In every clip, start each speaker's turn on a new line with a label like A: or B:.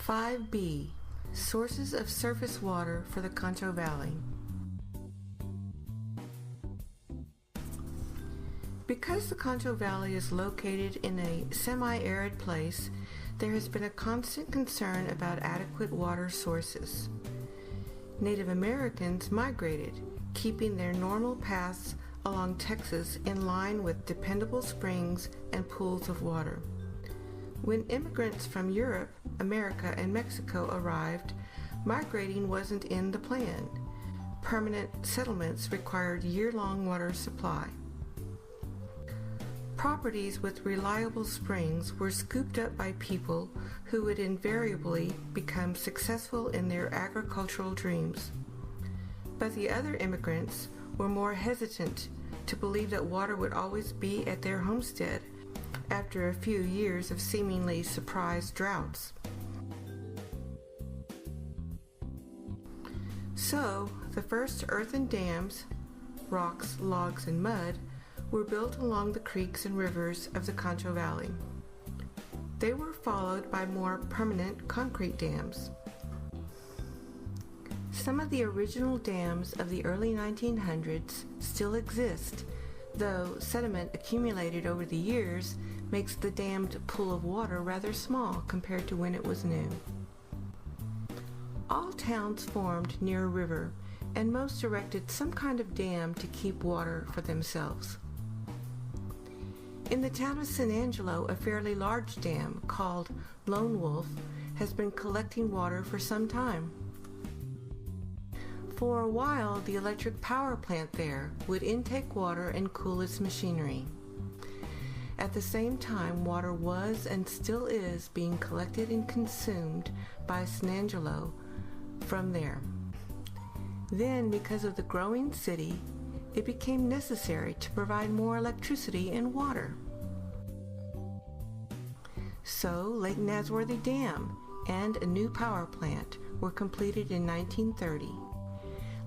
A: 5B. Sources of surface water for the Concho Valley. Because the Concho Valley is located in a semi-arid place, there has been a constant concern about adequate water sources. Native Americans migrated, keeping their normal paths along Texas in line with dependable springs and pools of water. When immigrants from Europe, America, and Mexico arrived, migrating wasn't in the plan. Permanent settlements required year-long water supply. Properties with reliable springs were scooped up by people who would invariably become successful in their agricultural dreams. But the other immigrants were more hesitant to believe that water would always be at their homestead after a few years of seemingly surprise droughts. So, the first earthen dams, rocks, logs, and mud, were built along the creeks and rivers of the Concho Valley. They were followed by more permanent concrete dams. Some of the original dams of the early 1900s still exist, though sediment accumulated over the years makes the dammed pool of water rather small compared to when it was new. All towns formed near a river, and most erected some kind of dam to keep water for themselves. In the town of San Angelo, a fairly large dam called Lone Wolf has been collecting water for some time. For a while, the electric power plant there would intake water and cool its machinery. At the same time, water was and still is being collected and consumed by San Angelo from there. Then, because of the growing city, it became necessary to provide more electricity and water. So, Lake Nasworthy Dam and a new power plant were completed in 1930.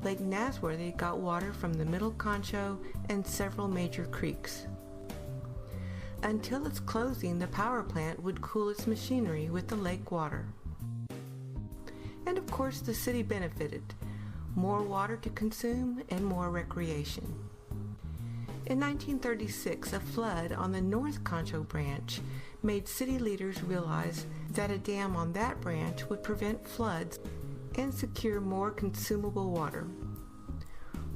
A: Lake Nasworthy got water from the Middle Concho and several major creeks. Until its closing, the power plant would cool its machinery with the lake water. And of course, the city benefited. More water to consume and more recreation. In 1936, a flood on the North Concho branch made city leaders realize that a dam on that branch would prevent floods and secure more consumable water.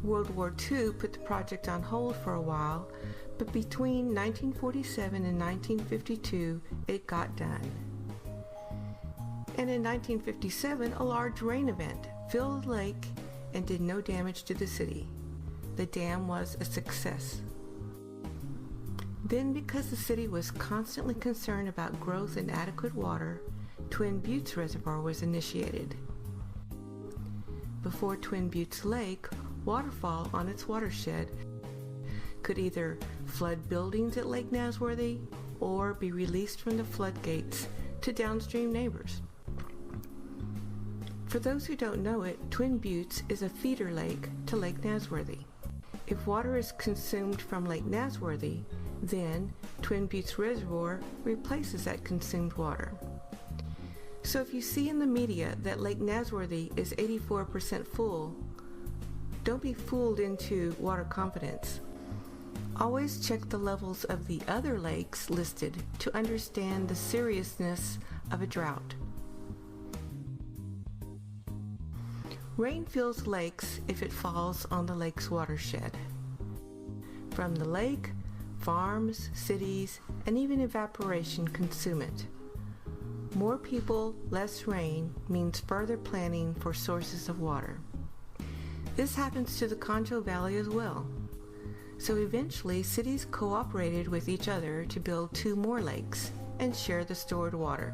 A: World War II put the project on hold for a while, but between 1947 and 1952, it got done. And in 1957, a large rain event filled the lake and did no damage to the city. The dam was a success. Then, because the city was constantly concerned about growth and adequate water, Twin Buttes Reservoir was initiated. Before Twin Buttes Lake, waterfall on its watershed could either flood buildings at Lake Nasworthy or be released from the floodgates to downstream neighbors. For those who don't know it, Twin Buttes is a feeder lake to Lake Nasworthy. If water is consumed from Lake Nasworthy, then Twin Buttes Reservoir replaces that consumed water. So if you see in the media that Lake Nasworthy is 84% full, don't be fooled into water confidence. Always check the levels of the other lakes listed to understand the seriousness of a drought. Rain fills lakes if it falls on the lake's watershed. From the lake, farms, cities, and even evaporation consume it. More people, less rain means further planning for sources of water. This happens to the Concho Valley as well. So eventually, cities cooperated with each other to build 2 more lakes and share the stored water.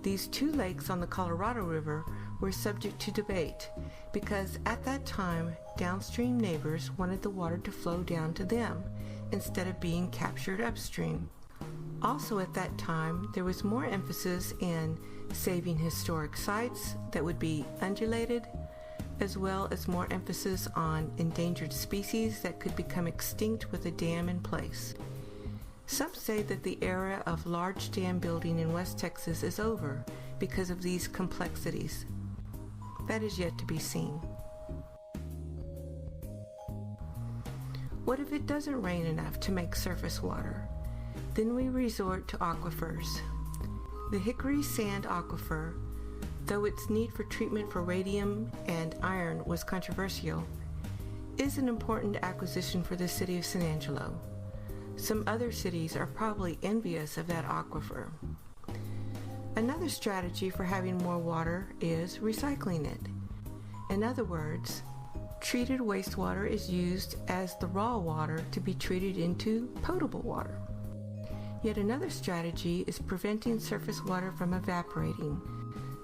A: These 2 lakes on the Colorado River were subject to debate because at that time, downstream neighbors wanted the water to flow down to them instead of being captured upstream. Also at that time, there was more emphasis in saving historic sites that would be undulated, as well as more emphasis on endangered species that could become extinct with a dam in place. Some say that the era of large dam building in West Texas is over because of these complexities. That is yet to be seen. What if it doesn't rain enough to make surface water? Then we resort to aquifers. The Hickory sand aquifer, though its need for treatment for radium and iron was controversial, is an important acquisition for the city of San Angelo. Some other cities are probably envious of that aquifer. Another strategy for having more water is recycling it. In other words, treated wastewater is used as the raw water to be treated into potable water. Yet another strategy is preventing surface water from evaporating.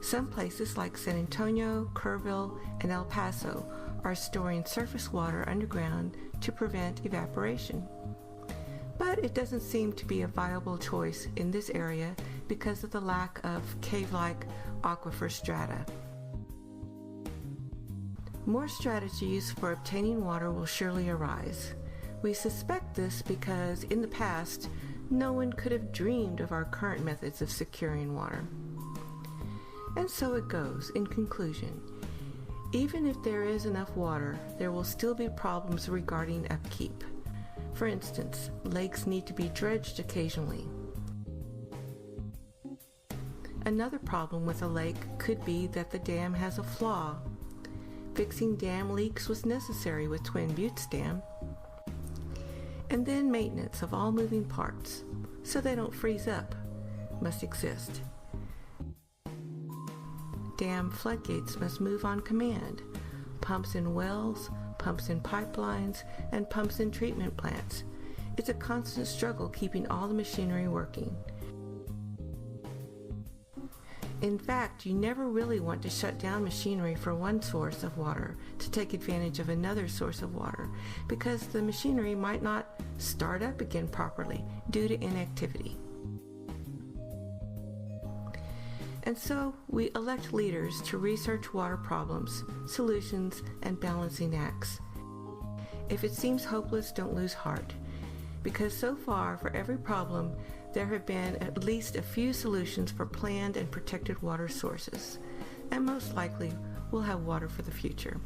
A: Some places like San Antonio, Kerrville, and El Paso are storing surface water underground to prevent evaporation. But it doesn't seem to be a viable choice in this area because of the lack of cave-like aquifer strata. More strategies for obtaining water will surely arise. We suspect this because in the past, no one could have dreamed of our current methods of securing water. And so it goes. In conclusion, even if there is enough water, there will still be problems regarding upkeep. For instance, lakes need to be dredged occasionally. Another problem with a lake could be that the dam has a flaw. Fixing dam leaks was necessary with Twin Buttes Dam. And then maintenance of all moving parts, so they don't freeze up, must exist. Dam floodgates must move on command. Pumps in wells, pumps in pipelines, and pumps in treatment plants. It's a constant struggle keeping all the machinery working. In fact, you never really want to shut down machinery for one source of water to take advantage of another source of water because the machinery might not start up again properly due to inactivity. And so we elect leaders to research water problems, solutions, and balancing acts. If it seems hopeless, don't lose heart, because so far for every problem, there have been at least a few solutions for planned and protected water sources, and most likely we'll have water for the future.